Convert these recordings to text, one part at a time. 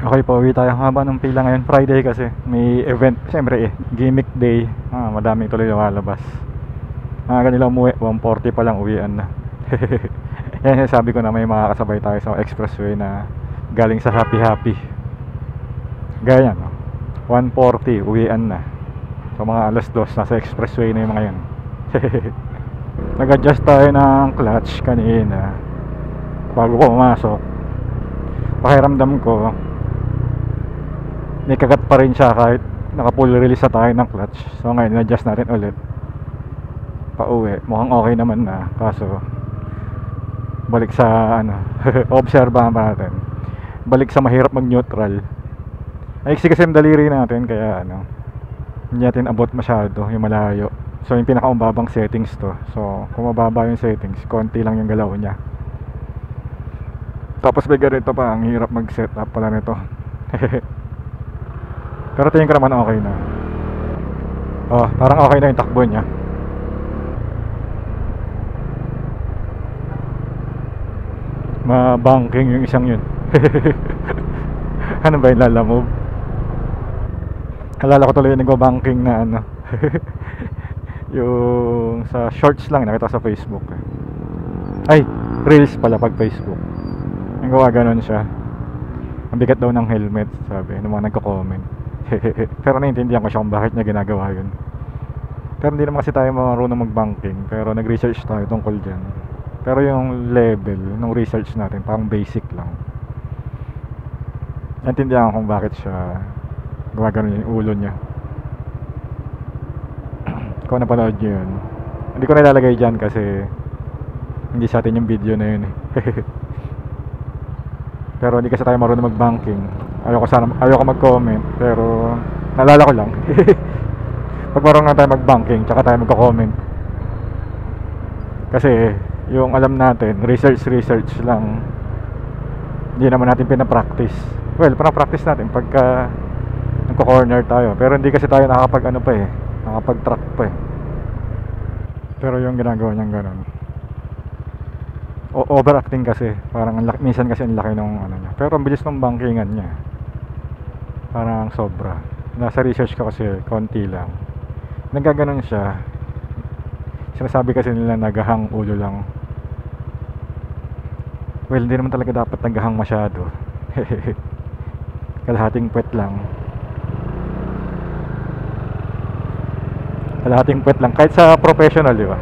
Okay, pauwi tayo. Haba ng pila ngayon. Friday kasi. May event. Siyempre gimmick day. Madami tuloy lumalabas. Kanila umuwi. 1:40 pa lang uwian na. Yan yung sabi ko na may makakasabay tayo sa expressway na galing sa Happy Happy. Gaya yan. 1:40 uwian na. So mga alas 2 nasa expressway na yung mga yan. Nag-adjust tayo ng clutch kanina bago ko pumasok. Pakiramdam ko may kagat pa rin siya kahit naka-full release na tayo ng clutch. So ngayon na-adjust natin ulit pauwi. Mukhang okay naman na, kaso balik sa obserbahan pa natin. Balik sa mahirap mag-neutral. Ay kasi yung daliri natin, kaya hindi natin abot masyado yung malayo. So yung pinakamababang settings to. So kung mababa yung settings, konti lang yung galaw niya. Tapos may ganito pa, ang hirap mag-set up pala nito. Pero tingin ko naman okay na. Parang okay na yung takbo niya. Mabanking yung isang yun. Ano ba yung lalamove? Alala ko tuloy yung nagbabanking na yung sa shorts lang nakita sa Facebook. Ay, reels pala pag Facebook. Yung gawa ganon siya. Ang bigat daw ng helmet, sabi ng mga nagko-comment. Pero naiintindihan ko siya kung bakit niya ginagawa yun. Pero hindi naman kasi tayo marunong mag-banking. Pero nag-research tayo tungkol dyan. Pero yung level ng research natin parang basic lang. Naiintindihan ko kung bakit siya gawa ganun yung ulo niya. Kung napanood nyo yun, hindi ko nilalagay dyan kasi hindi sa atin yung video na yun Pero hindi kasi tayo marunong mag-banking. Ayoko mag-comment, pero naalala ko lang. Pag marunong tayo mag-banking, tsaka tayo magko-comment. Kasi yung alam natin, research lang. Hindi naman natin pinapractice. Well, pinapractice natin pagka nagko-corner tayo. Pero hindi kasi tayo nakapag-track pa eh. Pero yung ginagawa niyang ganun, overacting kasi. Parang minsan kasi ang laki ng niya. Pero ang bilis ng bankingan niya. Parang sobra. Nasa research ko kasi konti lang. Nagaganon siya. Sinasabi kasi nila nagahang ulo lang. Well, hindi naman talaga dapat nagahang masyado. Kalahating puwet lang. Kahit sa professional, di ba?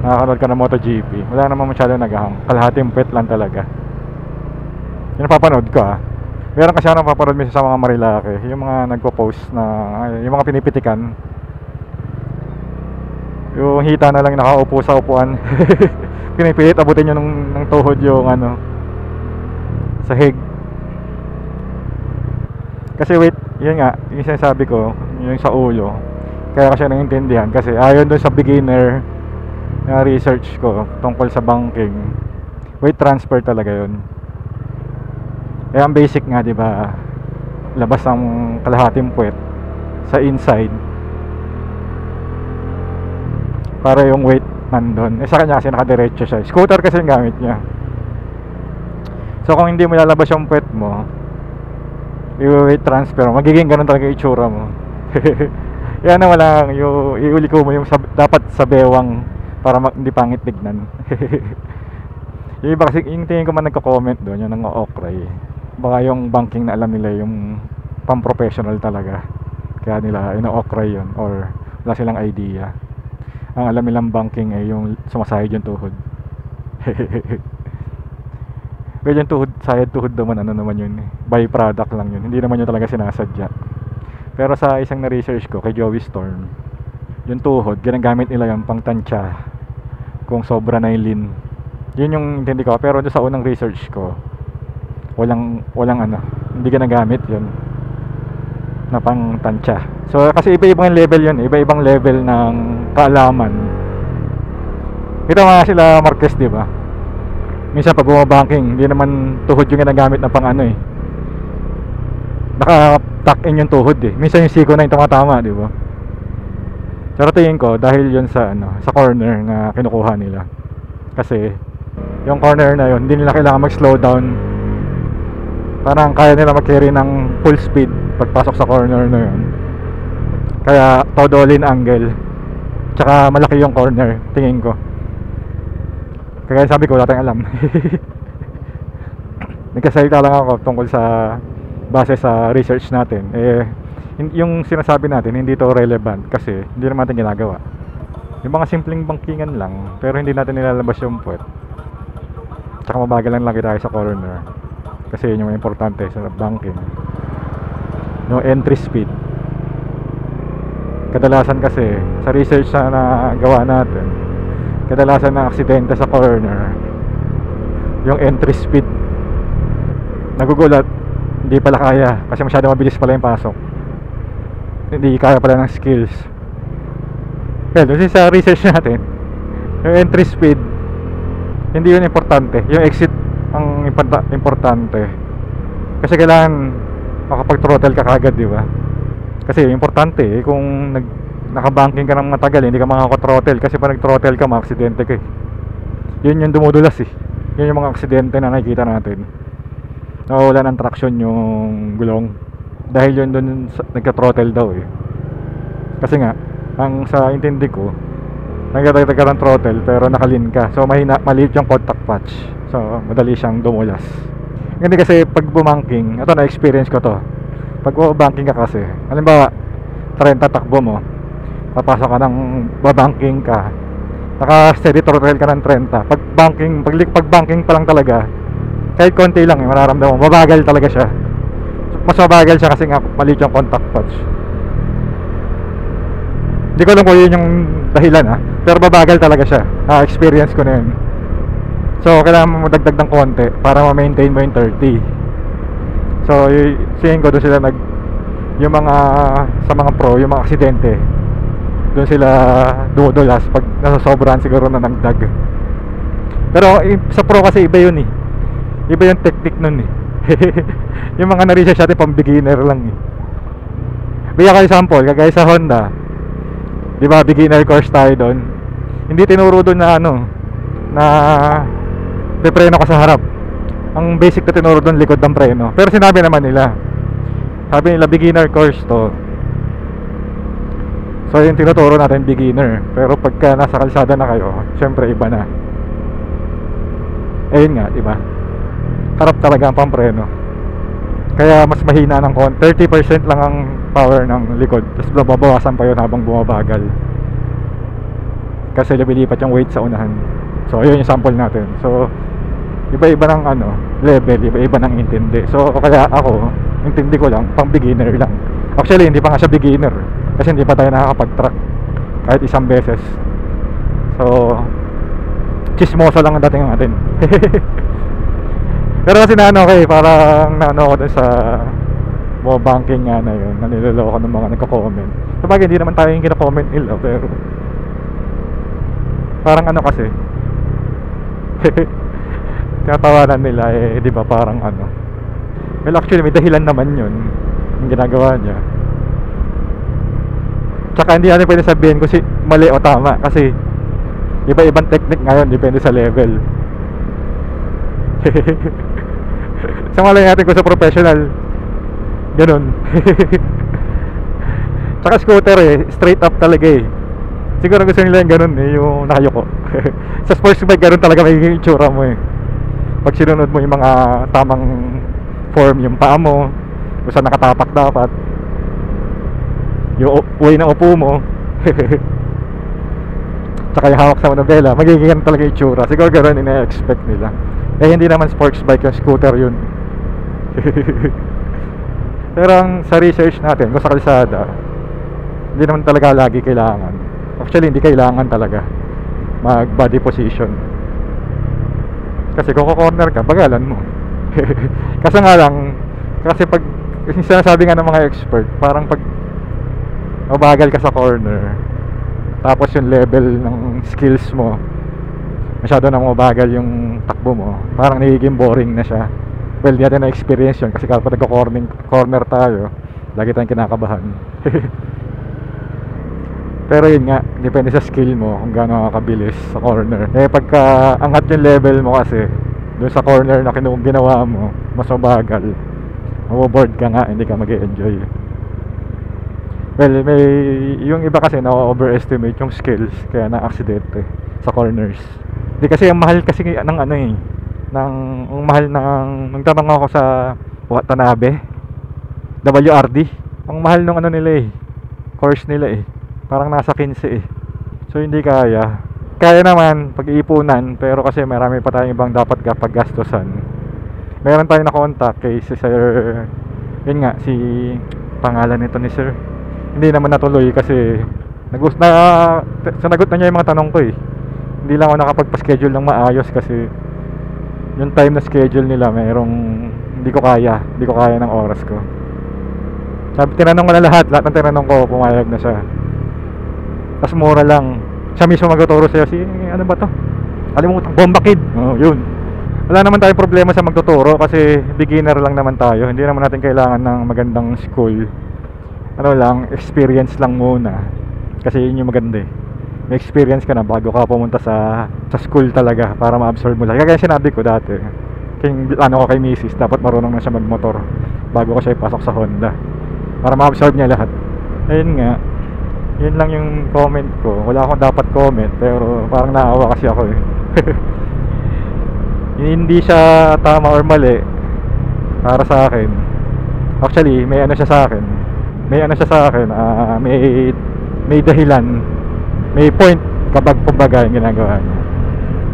Nakakanood ka ng MotoGP, wala naman masyado nagahang. Kalahating puwet lang talaga. Yung napapanood ko meron kasi napapanood minsan sa mga Marilake, yung mga nagpo-post na yung mga pinipitikan, yung hita na lang nakaupo sa upuan. Pinipilit abutin nyo ng tuhod yung sahig. Kasi wait, yun nga, yung sinasabi ko, yung sa ulo, kaya ko siya naiintindihan kasi ayon dun sa beginner na research ko tungkol sa banking, weight transfer talaga yun. Kaya ang basic nga, di ba, labas ang kalahating puwet sa inside para yung weight nandun. Sa kanya kasi nakadiretso siya. Scooter kasi yung gamit niya. So kung hindi mo lalabas yung puwet mo, i-weight transfer, magiging ganun talaga yung itsura mo. Yan na walang iuliko mo yung dapat sa bewang para hindi pangit tignan. Yung iba kasi, yung tingin ko man nagko-comment doon, yung nang-o-okray, baka yung banking na alam nila yung pang-professional talaga, kaya nila ino-okray yun, or wala silang idea. Ang alam nilang banking ay yung sumasayad yung tuhod. Well, yung tuhod, sayad tuhod naman, naman yun, byproduct lang yun, hindi naman yun talaga sinasadya. Pero sa isang na-research ko kay Joey Storm, yung tuhod, ginagamit nila yung pang tansya kung sobra na yung lean. Yun yung intindi ko. Pero sa unang research ko, walang hindi ginagamit yun na pang tansya. So kasi iba-ibang level yun, iba-ibang level ng kaalaman. Kita mga sila Marquez, di ba? Minsan pag bumabanking, hindi naman tuhod yung ginagamit na pang naka-tuck in yung tuhod eh. Minsan yung siko na yung tumatama, di ba? Pero tingin ko dahil yun sa sa corner na kinukuha nila. Kasi yung corner na yun, hindi nila kailangan mag-slow down Parang kaya nila mag-carry ng full speed pagpasok sa corner na yun. Kaya todo lean angle. Tsaka malaki yung corner, tingin ko. Kaya sabi ko, wala tayong alam. Nagkasalita lang ako tungkol sa base sa research natin. Yung sinasabi natin hindi to relevant kasi hindi naman natin ginagawa. Yung mga simpleng bankingan lang, pero hindi natin nilalabas yung puwet. Tsaka mabagal lang lagi tayo sa corner. Kasi yun yung importante sa banking. Yung entry speed. Kadalasan kasi sa research na gawa natin, kadalasan na aksidente sa corner, yung entry speed. Nagugulat, hindi pala kaya kasi masyado mabilis pala yung pasok. Hindi kaya pala ng skills. Well, kasi sa research natin, yung entry speed hindi yun importante, yung exit ang importante. Kasi kailangan makapag-throttle ka kagad, di ba? Kasi importante kung nakabanking ka ng matagal, hindi ka makaka-throttle kasi pag nag-throttle ka, ma-aksidente ka. Yun yung dumudulas Yun yung mga aksidente na nakikita natin. Nawawala ng traction yung gulong dahil yun dun nagka-throttle daw Kasi nga, ang sa intindi ko, nagdadagdag ka ng throttle pero nakalin ka, so maliit yung contact patch, so madali siyang dumulas. Hindi kasi pag bumanking, ito na experience ko to, pag bumanking ka kasi, halimbawa 30 takbo mo, papasok ka ng babanking ka, naka steady throttle ka ng 30, pag banking pa lang talaga, kahit konti lang mararamdaman mo, mabagal talaga siya. Mas mabagal siya kasi nga maliit yung contact patch. Hindi ko alam kung yun yung dahilan pero babagal talaga siya. Experience ko na yun. So kailangan mo dagdag ng konti para ma-maintain mo yung 30. So seeing ko doon sila yung mga sa mga pro, yung mga aksidente, doon sila dudulas pag nasasobrahan siguro na nagdag. Pero sa pro kasi iba yun iba yung technique nun yung mga na-research natin pang beginner lang Bigyan ka example, kagaya sa Honda, di ba, beginner course tayo doon. Hindi tinuro doon na na pepreno ka sa harap. Ang basic na tinuro doon, likod ng preno. Pero sinabi naman nila, sabi nila beginner course to. So yung tinuturo natin beginner, pero pagka nasa kalsada na kayo, syempre iba na. Ayun nga, di ba? Harap talaga ang pampreno. Kaya mas mahina ng 30% lang ang power ng likod, tapos babawasan pa yun habang bumabagal kasi lumilipat yung weight sa unahan. So ayun yung sample natin. So iba-iba ng level, iba-iba ng intindi. So kaya ako, intindi ko lang pang beginner lang. Actually hindi pa nga siya beginner kasi hindi pa tayo nakakapag-track kahit isang beses. So chismoso lang ang dating natin. Pero kasi parang ako dun sa mga banking nga na yun, naniloloko ng mga nagko-comment. Sabagay hindi naman tayo yung kina-comment nila, pero parang kasi tinatawanan nila di ba parang well actually may dahilan naman yun yung ginagawa niya. Tsaka hindi natin pwede sabihin kung mali o tama kasi iba-ibang technique ngayon, depende sa level. Sa malay natin kung sa professional ganun. Tsaka scooter straight up talaga siguro gusto nila yung ganun yung nakayuko. Sa sports bike ganun talaga magiging itsura mo pag sinunod mo yung mga tamang form, yung paa mo kung saan nakatapak dapat, yung way na upo mo, tsaka yung hawak sa manubela, magiging ganun talaga yung itsura. Siguro ganun ina-expect nila. Hindi naman sports bike yung scooter yun. Pero sa research natin kung sa kalsada, hindi naman talaga lagi kailangan. Actually hindi kailangan talaga mag body position. Kasi kung corner ka, bagalan mo. Kasi nga lang, kasi pag sinasabi nga ng mga expert, parang pag mabagal ka sa corner, tapos yung level ng skills mo masyado na mabagal yung takbo mo, parang nagiging boring na siya. Well, di natin na-experience yun kasi kapag nagko-corner tayo, lagi tayong kinakabahan. Pero yun nga, depende sa skill mo kung gaano kakabilis sa corner. Pagka angat yung level mo kasi doon sa corner na ginawa mo, mas mabagal, maboboard ka nga, hindi ka mag-enjoy. Well, may yung iba kasi na-overestimate yung skills kaya na-aksidente sa corners. Hindi kasi ang mahal kasi ng ano eh, ng ang mahal ng nagtanong ako sa Watanabe, WRD. Ang mahal ng ano nila eh, course nila eh. Parang nasa 15 eh. So hindi kaya. Kaya naman pag-iipunan, pero kasi marami pa tayong ibang dapat paggastusan. Meron tayong na-contact kay si Sir, yun nga, si pangalan nito ni Sir. Hindi naman natuloy kasi sinagot na niya yung mga tanong ko eh. Hindi lang ako nakapagpa-schedule ng maayos kasi yung time na schedule nila hindi ko kaya ng oras ko. Sabi, tinanong ko na lahat ng tinanong ko, pumayag na siya. Tapos mura lang. Siya mismo magtuturo sa'yo, ano ba to? Alimutan, Bomba Kid. Oh, yun. Wala naman tayong problema sa magtuturo kasi beginner lang naman tayo. Hindi naman natin kailangan ng magandang school. Ano lang, experience lang muna. Kasi yun yung maganda eh. May experience ka na bago ka pumunta sa school talaga para ma-absorb mo lang. Kaya sinabi ko dati, kay Mrs. dapat marunong na siya magmotor bago ko siya ipasok sa Honda para ma-absorb niya lahat. Ayun nga, yun lang yung comment ko. Wala akong dapat comment pero parang naawa kasi ako eh. Hindi siya tama or mali para sa akin. Actually, may ano siya sa akin. May dahilan, may point kapag kumbaga yung ginagawa niya.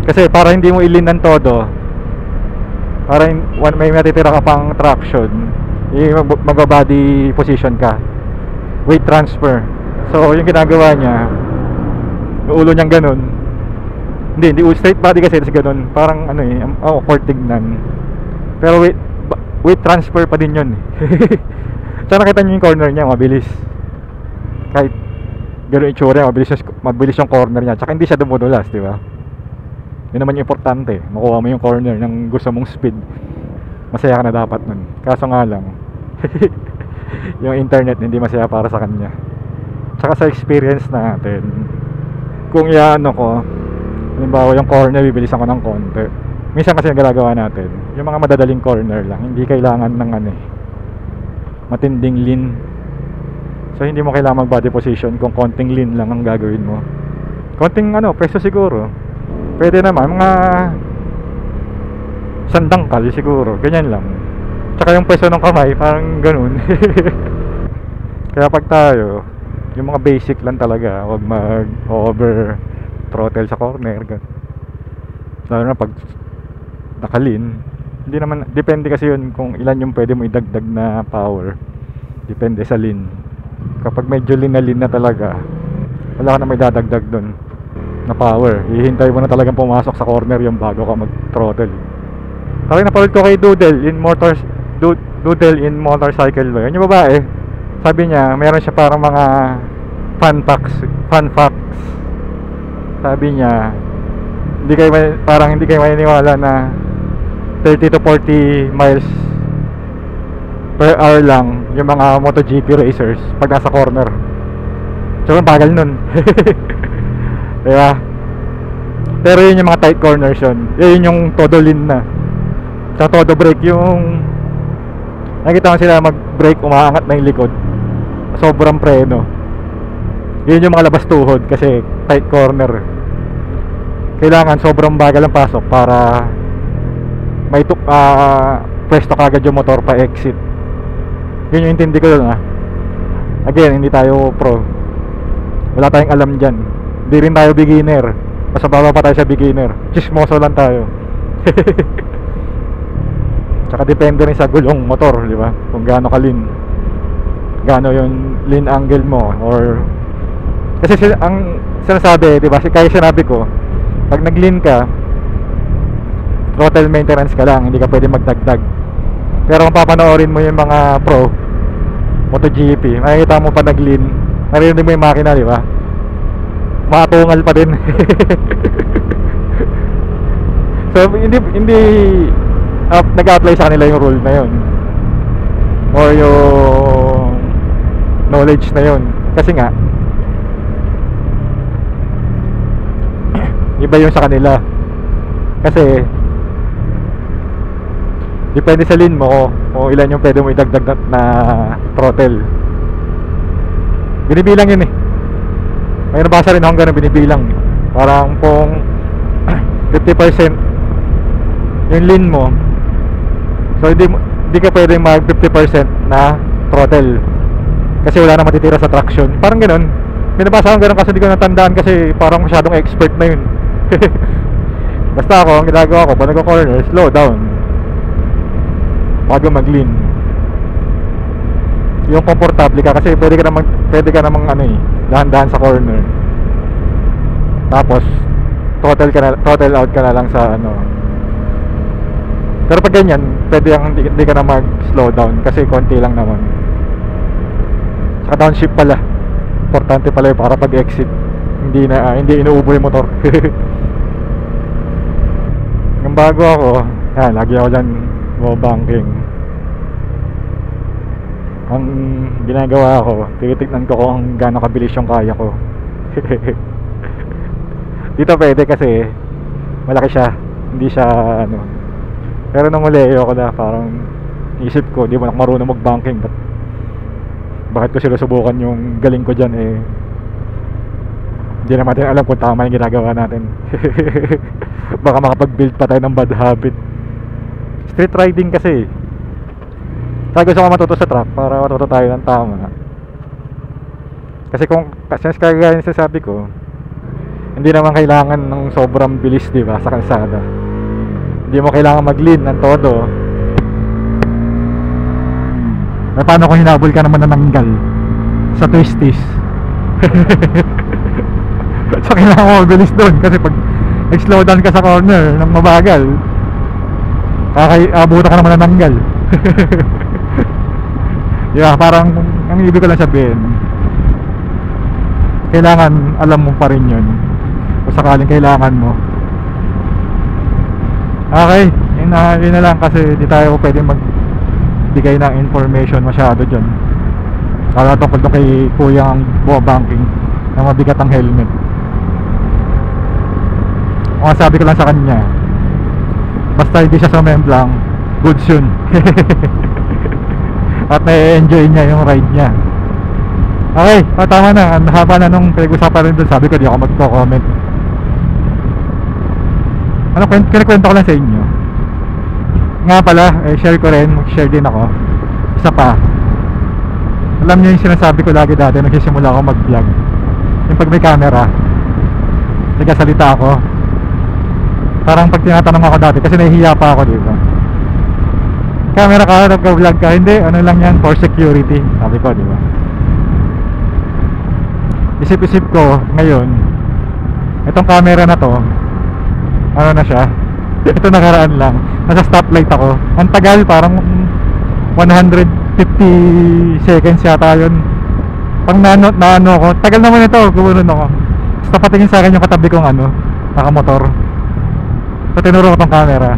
Kasi para hindi mo ilin ng todo, para may matitira ka pang traction, mag-body position ka, weight transfer. So yung ginagawa niya, yung ulo niyang ganun, hindi straight body kasi tapos ganun, parang ano eh, awkward tignan. Pero weight transfer pa din yun. So nakita niyo yung corner niya, mabilis. Kahit gano'n itsura, mabilis yung corner niya. Tsaka hindi siya dumudulas, di ba? Yun naman yung importante. Makuha mo yung corner ng gusto mong speed. Masaya ka na dapat nun. Kaso nga lang, yung internet hindi masaya para sa kanya. Tsaka sa experience natin, kung iano ko, halimbawa yung corner, bibilisan ko ng konti. Minsan kasi yung ginagawa natin, yung mga madadaling corner lang, hindi kailangan ng matinding lean. So hindi mo kailangan mag body position kung konting lean lang ang gagawin mo. Konting peso siguro. Pwede naman mga sandangkal siguro, ganyan lang. Tsaka yung peso ng kamay, parang ganun. Kaya pag tayo, yung mga basic lang talaga, wag mag-over throttle sa corner. Lalo na pag nakalin, hindi naman, depende kasi yun kung ilan yung pwede mo idagdag na power. Depende sa lean. Kapag medyo lean na talaga, wala ka na may dadagdag dun na power. Hihintay mo na talagang pumasok sa corner yung bago ka mag-throttle. Parang napanood ko kay Doodle in motorcycle ba? Yun yung babae. Sabi niya, meron siya parang mga fun facts. Sabi niya, hindi kayo maniniwala na 30 to 40 miles per hour lang yung mga MotoGP racers pag nasa corner. So ang bagal nun. Diba? Pero yun yung mga tight corners yun yung todo lean na. Sa todo brake yung nakita mo sila mag-brake, umaangat na yung likod, sobrang preno. Yun yung mga labas tuhod kasi tight corner. Kailangan sobrang bagal ang pasok para may pwesto kagad yung motor pa exit. Yun yung intindi ko doon Again, hindi tayo pro. Wala tayong alam dyan. Hindi rin tayo beginner. Mas mababa pa tayo sa beginner. Chismoso lang tayo. Tsaka depende rin sa gulong motor, di ba? Kung gaano ka lean, gaano yung lean angle mo, or kasi ang sinasabi, di ba? Kaya sinabi ko, pag nag-lean ka, throttle maintenance ka lang, hindi ka pwede magdagdag. Pero kung papanoorin mo yung mga pro MotoGP, makikita mo pa nag-lean, narinig mo yung makina, di ba? Makatungal pa din. So hindi nag-apply sa kanila yung rule na yun or yung knowledge na yun, kasi nga iba yung sa kanila. Kasi Depende sa lean mo kung ilan yung pwede mo idagdag na throttle. Binibilang yun eh. May nabasa rin akong ganun, binibilang. Parang kung 50% yung lean mo, so hindi ka pwedeng mag 50% na throttle kasi wala na matitira sa traction. Parang ganun. May nabasa akong ganun kasi hindi ko natandaan kasi parang masyadong expert na yun. Basta ako, ang ginagawa ko pag nagko-corner, slow down bago mag-lean. Yung komportable ka kasi pwede ka namang ano eh, dahan-dahan sa corner. Tapos throttle out ka na lang sa ano. Pero pag ganyan, pwede yung hindi ka na mag-slow down kasi konti lang naman. Saka downshift pala. Importante pala yung para pag-exit. Hindi inuubo yung motor. Yung bago ako, yan, lagi ako dyan banking. Ang ginagawa ko, tinitignan ko kung gaano kabilis yung kaya ko. Dito pwede kasi malaki siya, hindi siya ano. Pero nung uli ako na parang isip ko, di mo na marunong mag-banking, bakit ko sila subukan yung galing ko dyan eh. Hindi naman natin alam kung tama yung ginagawa natin. Baka makapag-build pa tayo ng bad habit. Street riding kasi. Kaya gusto ko matuto sa track para matuto tayo ng tama. Kasi kaya yung sasabi ko, hindi naman kailangan ng sobrang bilis, di ba, sa kalsada. Hindi mo kailangan mag-lean ng todo. Eh, paano kung hinabol ka naman na nanggal sa twisties? So kailangan mo mabilis doon kasi pag nag-slow down ka sa corner ng mabagal, abutan ka naman na nanggal. Yeah, parang ang ibig ko lang sabihin, kailangan alam mo pa rin yun kung sakaling kailangan mo. Okay, yun na lang kasi di tayo pwede magbigay ng information masyado dyan. Kala tungkol doon kay kuya ang banking na mabigat ang helmet. Ang sabi ko lang sa kanya, basta hindi siya sumemblang, goods yun. At na-enjoy niya yung ride niya. Okay, tama na. Ang haba na nung pinag-usapan rin doon. Sabi ko di ako magko-comment. Ano, kinikwento ko lang sa inyo. Nga pala, share ko rin. Mag-share din ako. Isa pa, alam niyo yung sinasabi ko lagi dati nagsisimula ako mag-vlog, yung pag may camera nagsasalita ako. Parang pag tinatanong ako dati, kasi nahihiya pa ako, diba? Camera ka, nagka-vlog ka. Hindi, ano lang yan, for security, sabi ko, diba? Isip-isip ko ngayon, itong camera na to, ano na siya, ito nakaraan lang, nasa stoplight ako. Ang tagal, parang 150 seconds yata yun. Pang naano ko, tagal naman ito, gumunon ako. Basta patingin sa akin yung katabi kong ano, nakamotor. So tinuro ko tong camera.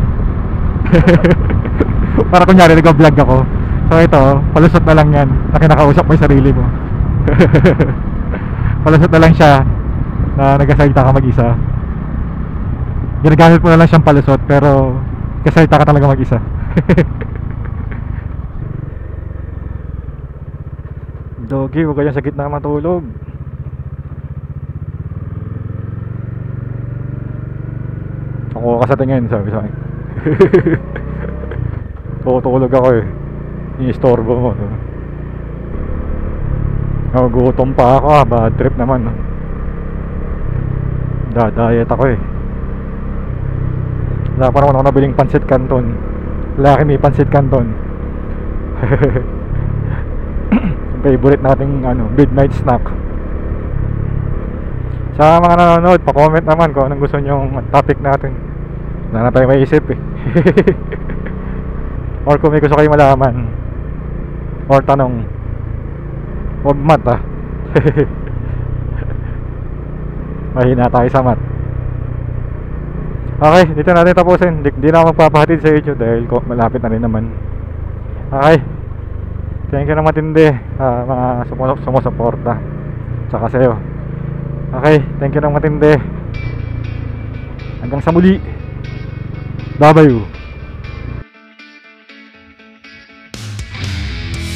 Para kunyari nag-vlog ako. So ito, palusot na lang yan na kinakausap mo yung sarili mo. Palusot na lang siya na nagsasalita ka mag-isa. Ginagamit mo na lang siyang palusot pero kasalita ka talaga mag-isa. Doggy, huwag ka dyan sa gitna matulog. Ako ka sa tingin, sabi sa akin. Tutulog ako eh. Ini-istorbo mo. Gutom pa ako, bad trip naman. Diet ako eh. Wala pa naman ako nabiling pansit canton. Laki may pansit canton. Favorite nating ano, midnight snack. Sa mga nanonood, pa-comment naman kung anong gusto nyong topic natin. Wala na tayo may isip eh. Or kung may gusto kayo malaman or tanong, huwag mat ah. Mahina tayo sa mat. Okay, dito natin tapusin. Di na ako magpapahatid sa inyo dahil malapit na rin naman. Okay, thank you na matindi mga sumusuporta tsaka sa'yo. Okay, thank you na matindi. Hanggang sa muli. Bye bye.